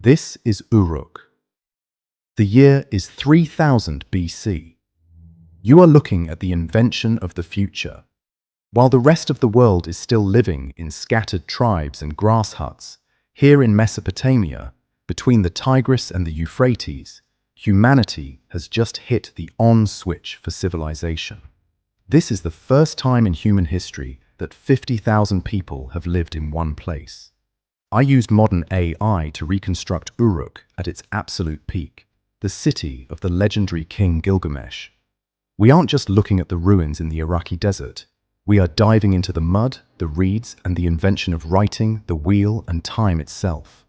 This is Uruk. The year is 3000 BC. You are looking at the invention of the future. While the rest of the world is still living in scattered tribes and grass huts, here in Mesopotamia, between the Tigris and the Euphrates, humanity has just hit the on switch for civilization. This is the first time in human history that 50,000 people have lived in one place. I used modern AI to reconstruct Uruk at its absolute peak, the city of the legendary King Gilgamesh. We aren't just looking at the ruins in the Iraqi desert. We are diving into the mud, the reeds, and the invention of writing, the wheel, and time itself.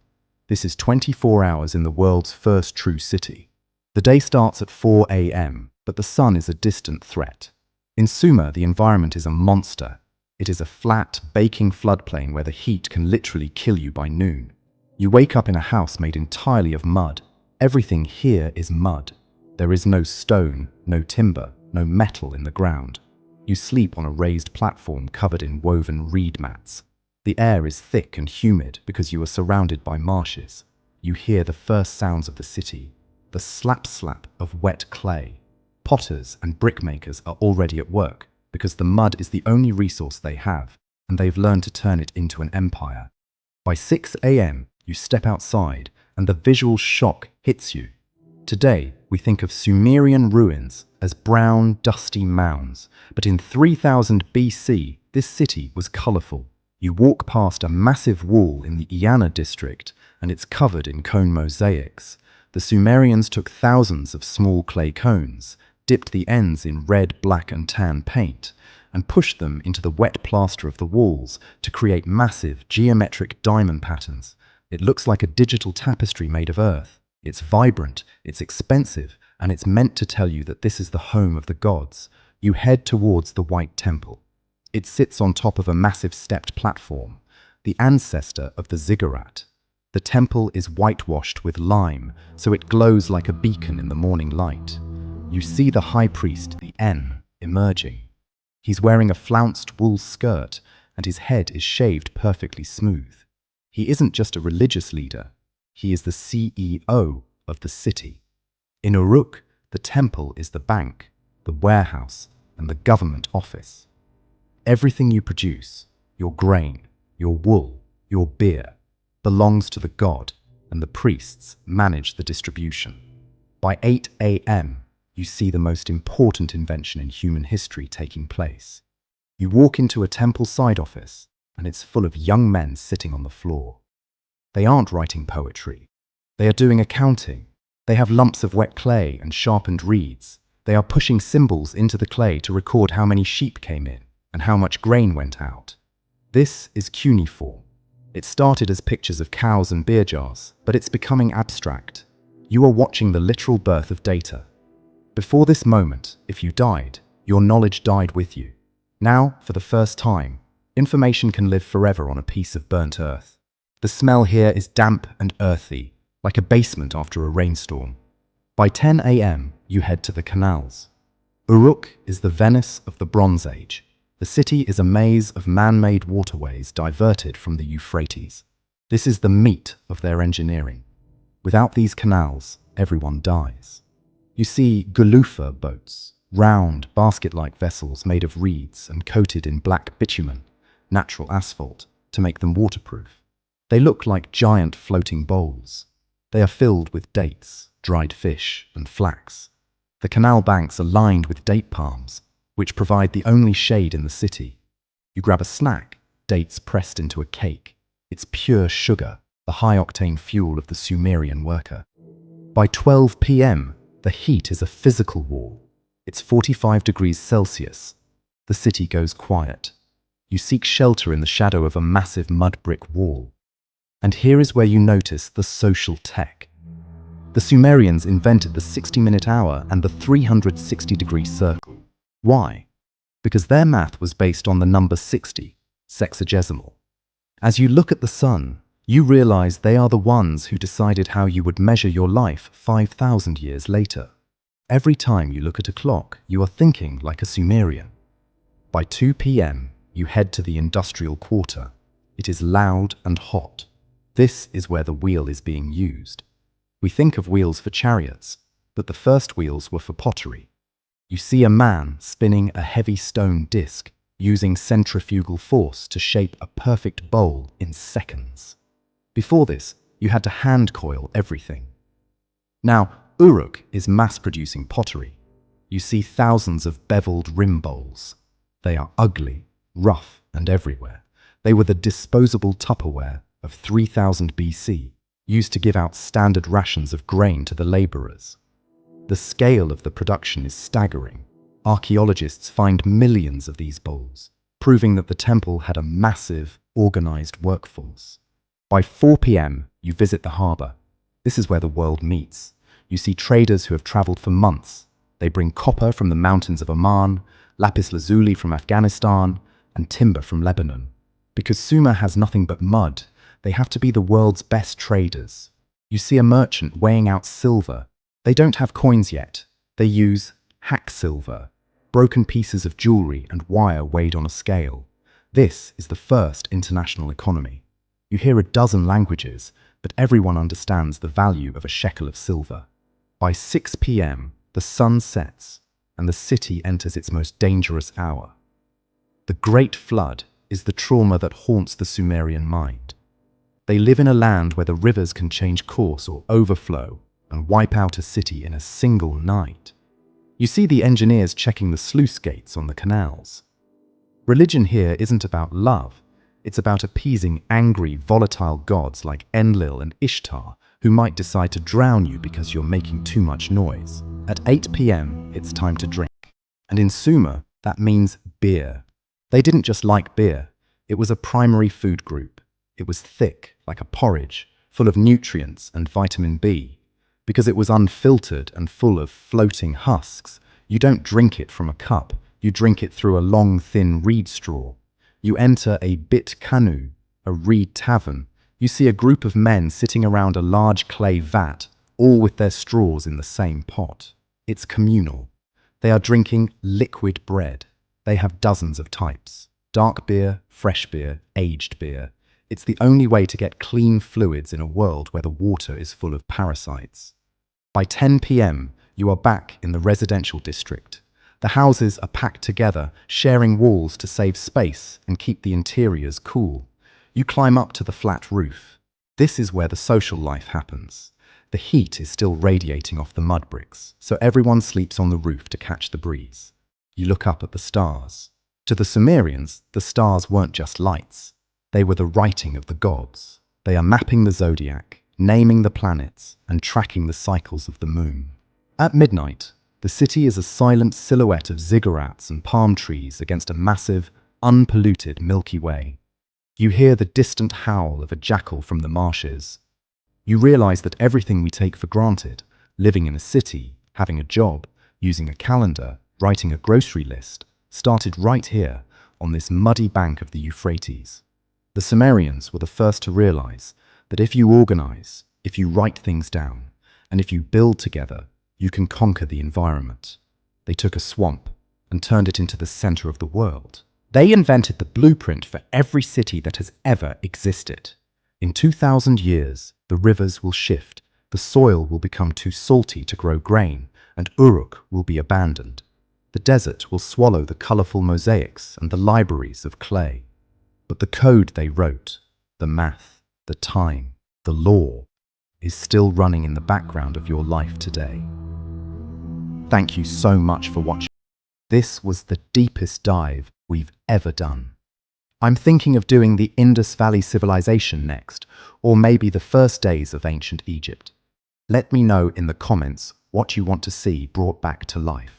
This is 24 hours in the world's first true city. The day starts at 4 a.m., but the sun is a distant threat. In Sumer, the environment is a monster. It is a flat, baking floodplain where the heat can literally kill you by noon. You wake up in a house made entirely of mud. Everything here is mud. There is no stone, no timber, no metal in the ground. You sleep on a raised platform covered in woven reed mats. The air is thick and humid because you are surrounded by marshes. You hear the first sounds of the city, the slap-slap of wet clay. Potters and brickmakers are already at work because the mud is the only resource they have, and they've learned to turn it into an empire. By 6 a.m., you step outside, and the visual shock hits you. Today, we think of Sumerian ruins as brown, dusty mounds, but in 3000 BC, this city was colorful. You walk past a massive wall in the Iana district, and it's covered in cone mosaics. The Sumerians took thousands of small clay cones, dipped the ends in red, black, and tan paint, and pushed them into the wet plaster of the walls to create massive, geometric diamond patterns. It looks like a digital tapestry made of earth. It's vibrant, it's expensive, and it's meant to tell you that this is the home of the gods. You head towards the White Temple. It sits on top of a massive stepped platform, the ancestor of the ziggurat. The temple is whitewashed with lime, so it glows like a beacon in the morning light. You see the high priest, the En, emerging. He's wearing a flounced wool skirt, and his head is shaved perfectly smooth. He isn't just a religious leader, he is the CEO of the city. In Uruk, the temple is the bank, the warehouse, and the government office. Everything you produce, your grain, your wool, your beer, belongs to the god, and the priests manage the distribution. By 8 a.m., you see the most important invention in human history taking place. You walk into a temple side office, and it's full of young men sitting on the floor. They aren't writing poetry. They are doing accounting. They have lumps of wet clay and sharpened reeds. They are pushing symbols into the clay to record how many sheep came in and how much grain went out. This is cuneiform. It started as pictures of cows and beer jars, but it's becoming abstract. You are watching the literal birth of data. Before this moment, if you died, your knowledge died with you. Now, for the first time, information can live forever on a piece of burnt earth. The smell here is damp and earthy, like a basement after a rainstorm. By 10 a.m., you head to the canals. Uruk is the Venice of the Bronze Age. The city is a maze of man-made waterways diverted from the Euphrates. This is the meat of their engineering. Without these canals, everyone dies. You see gulufa boats, round, basket-like vessels made of reeds and coated in black bitumen, natural asphalt, to make them waterproof. They look like giant floating bowls. They are filled with dates, dried fish, and flax. The canal banks are lined with date palms, which provide the only shade in the city. You grab a snack, dates pressed into a cake. It's pure sugar, the high-octane fuel of the Sumerian worker. By 12 p.m., the heat is a physical war. It's 45 degrees Celsius. The city goes quiet. You seek shelter in the shadow of a massive mud brick wall. And here is where you notice the social tech. The Sumerians invented the 60-minute hour and the 360-degree circle. Why? Because their math was based on the number 60, sexagesimal. As you look at the sun, you realize they are the ones who decided how you would measure your life 5,000 years later. Every time you look at a clock, you are thinking like a Sumerian. By 2 p.m., you head to the industrial quarter. It is loud and hot. This is where the wheel is being used. We think of wheels for chariots, but the first wheels were for pottery. You see a man spinning a heavy stone disc, using centrifugal force to shape a perfect bowl in seconds. Before this, you had to hand coil everything. Now, Uruk is mass-producing pottery. You see thousands of beveled rim bowls. They are ugly, rough, and everywhere. They were the disposable Tupperware of 3000 BC, used to give out standard rations of grain to the laborers. The scale of the production is staggering. Archaeologists find millions of these bowls, proving that the temple had a massive, organized workforce. By 4 p.m., you visit the harbor. This is where the world meets. You see traders who have traveled for months. They bring copper from the mountains of Oman, lapis lazuli from Afghanistan, and timber from Lebanon. Because Sumer has nothing but mud, they have to be the world's best traders. You see a merchant weighing out silver. They don't have coins yet. They use hack silver, broken pieces of jewelry and wire weighed on a scale. This is the first international economy. You hear a dozen languages, but everyone understands the value of a shekel of silver. By 6 p.m., the sun sets, and the city enters its most dangerous hour. The Great Flood is the trauma that haunts the Sumerian mind. They live in a land where the rivers can change course or overflow and wipe out a city in a single night. You see the engineers checking the sluice gates on the canals. Religion here isn't about love. It's about appeasing angry, volatile gods like Enlil and Ishtar, who might decide to drown you because you're making too much noise. At 8 p.m., it's time to drink. And in Sumer, that means beer. They didn't just like beer. It was a primary food group. It was thick, like a porridge, full of nutrients and vitamin B. Because it was unfiltered and full of floating husks, you don't drink it from a cup. You drink it through a long, thin reed straw. You enter a bit canoe, a reed tavern. You see a group of men sitting around a large clay vat, all with their straws in the same pot. It's communal. They are drinking liquid bread. They have dozens of types. Dark beer, fresh beer, aged beer. It's the only way to get clean fluids in a world where the water is full of parasites. By 10 p.m., you are back in the residential district. The houses are packed together, sharing walls to save space and keep the interiors cool. You climb up to the flat roof. This is where the social life happens. The heat is still radiating off the mud bricks, so everyone sleeps on the roof to catch the breeze. You look up at the stars. To the Sumerians, the stars weren't just lights. They were the writing of the gods. They are mapping the zodiac, naming the planets, and tracking the cycles of the moon. At midnight, the city is a silent silhouette of ziggurats and palm trees against a massive, unpolluted Milky Way. You hear the distant howl of a jackal from the marshes. You realize that everything we take for granted, living in a city, having a job, using a calendar, writing a grocery list, started right here on this muddy bank of the Euphrates. The Sumerians were the first to realize that if you organize, if you write things down, and if you build together, you can conquer the environment. They took a swamp and turned it into the center of the world. They invented the blueprint for every city that has ever existed. In 2,000 years, the rivers will shift, the soil will become too salty to grow grain, and Uruk will be abandoned. The desert will swallow the colorful mosaics and the libraries of clay. But the code they wrote, the math, the time, the law, is still running in the background of your life today. Thank you so much for watching. This was the deepest dive we've ever done. I'm thinking of doing the Indus Valley Civilization next, or maybe the first days of ancient Egypt. Let me know in the comments what you want to see brought back to life.